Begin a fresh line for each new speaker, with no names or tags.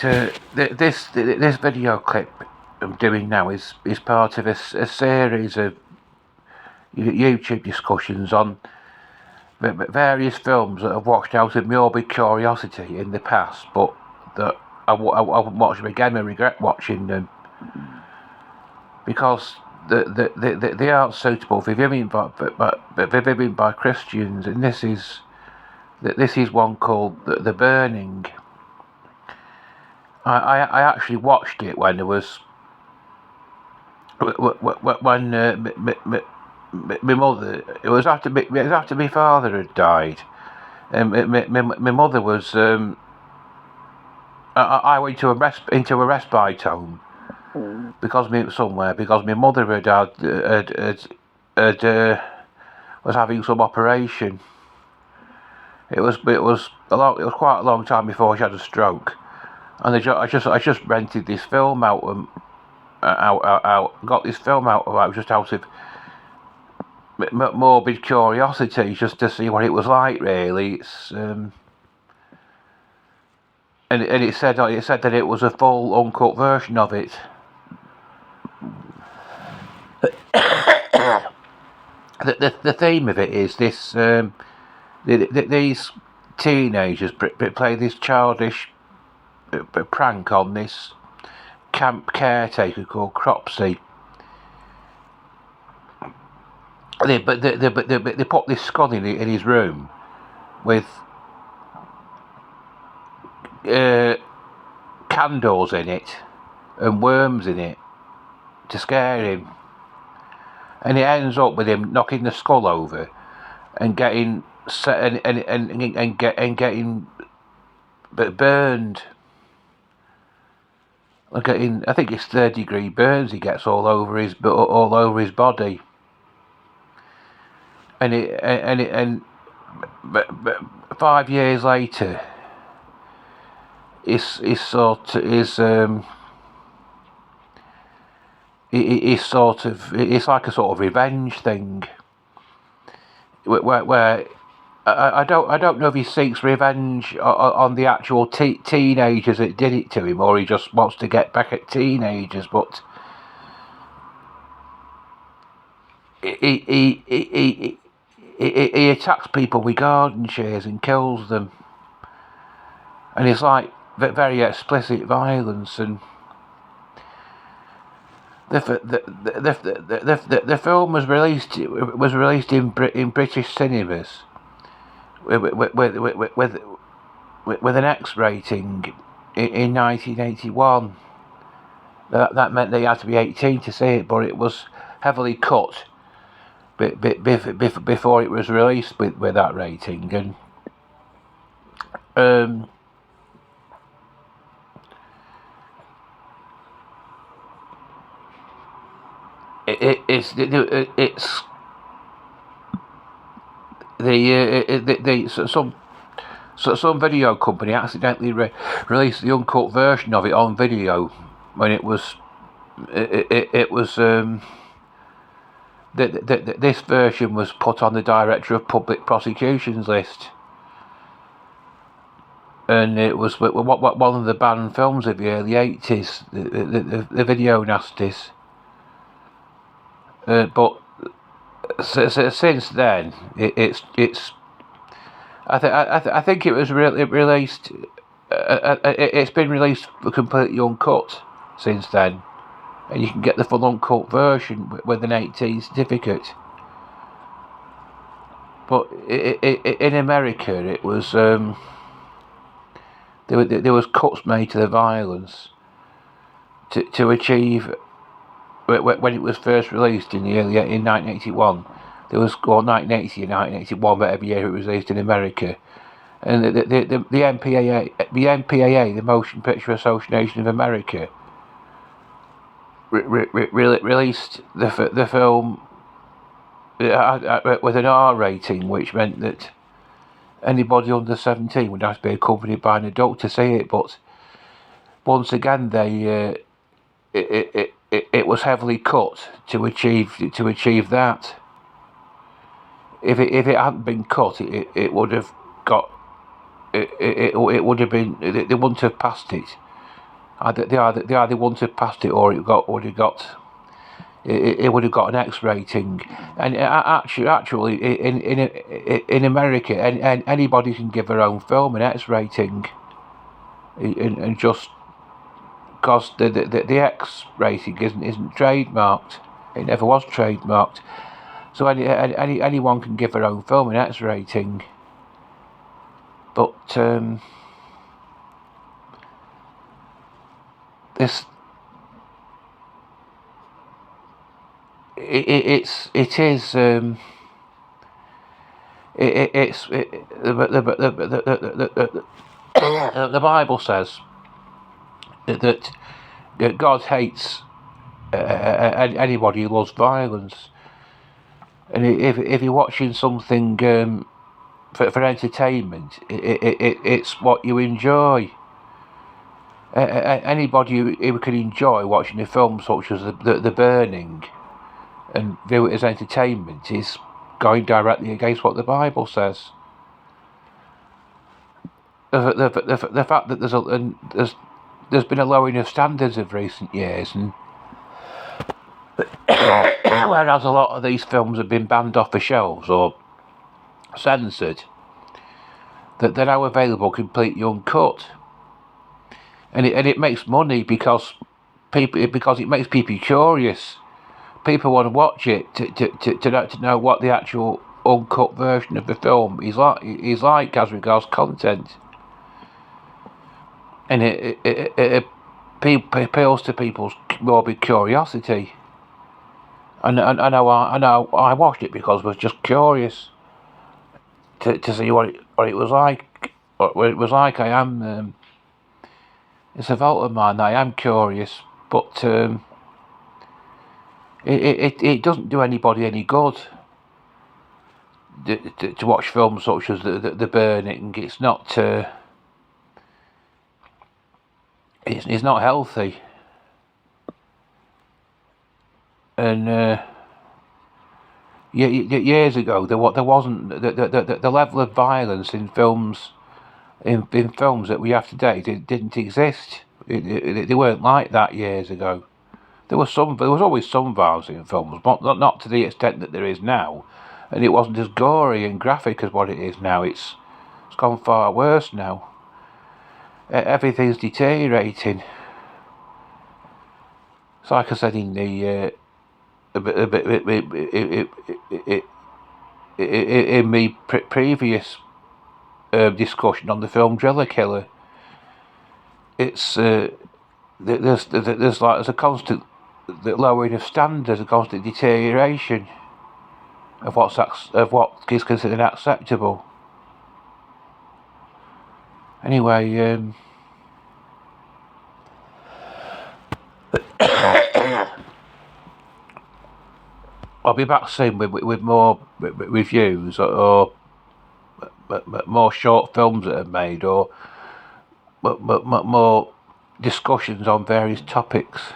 this video clip I'm doing now is part of a series of YouTube discussions on various films that I've watched out of morbid curiosity in the past, but that I watch them again and regret watching them because they aren't suitable for viewing by Christians, and this is one called The Burning. I actually watched it when there was when my mother. It was after my father had died, and my mother was. I went into a respite home because my mother was having some operation. It was quite a long time before she had a stroke, and I just rented this film out got this film out just out of morbid curiosity, just to see what it was like. Really, it's and it said that it was a full uncut version of it. The theme of it is this: these teenagers play this childish prank on this camp caretaker called Cropsey. They put this skull in his room with candles in it and worms in it to scare him, and it ends up with him knocking the skull over and getting getting burned. I think it's 3rd-degree burns he gets all over his body, and 5 years later, it's like a sort of revenge thing, where I don't know if he seeks revenge on the actual teenagers that did it to him, or he just wants to get back at teenagers, but he attacks people with garden shears and kills them, and it's like very explicit violence. And the film was released in British cinemas with an X rating in 1981. That meant they had to be 18 to see it, but it was heavily cut before it was released with that rating. And some video company accidentally released the uncut version of it on video when it was this version was put on the Director of Public Prosecutions list, and it was one of the banned films of the early 80s, the video nasties. But since then, it's I think it was released. It's been released completely uncut since then, and you can get the full uncut version with an 18 certificate. But in America, it was there was cuts made to the violence to achieve. When it was first released in 1981, there was 1980 and 1981, whatever year it was released in America, and the MPAA, the Motion Picture Association of America, released the film with an R rating, which meant that anybody under 17 would have to be accompanied by an adult to see it. But once again, it was heavily cut to achieve that. If it hadn't been cut, it would have got it would have been, they wouldn't have passed it. They either wouldn't have passed it, or it would have got an X rating. And actually, in America, anybody can give their own film an X rating, and just because the X rating isn't trademarked. It never was trademarked. So anyone can give their own film an X rating. But this it's the Bible says that God hates anybody who loves violence, and if you're watching something for entertainment, it's what you enjoy. Anybody who can enjoy watching a film such as the Burning and view it as entertainment is going directly against what the Bible says. The fact that there's been a lowering of standards of recent years, and whereas a lot of these films have been banned off the shelves or censored, that they're now available completely uncut, and it makes money because it makes people curious. People want to watch it to know what the actual uncut version of the film is like as regards content, and it appeals to people's morbid curiosity. And I know I watched it because I was just curious to see what it was like. What it was like. I am. It's a fault of mine. I am curious, but it doesn't do anybody any good to watch films such as the Burning. It's not. It's not healthy. And years ago, there wasn't the level of violence in films in films that we have today. Didn't exist. They weren't like that years ago. There was always some violence in films, but not to the extent that there is now, and it wasn't as gory and graphic as what it is now. It's gone far worse now. Everything's deteriorating. It's like I said in the in my previous discussion on the film Driller Killer. It's there's a constant lowering of standards, a constant deterioration of what is considered acceptable. Anyway, I'll be back soon with more reviews or more short films that are made, or more discussions on various topics.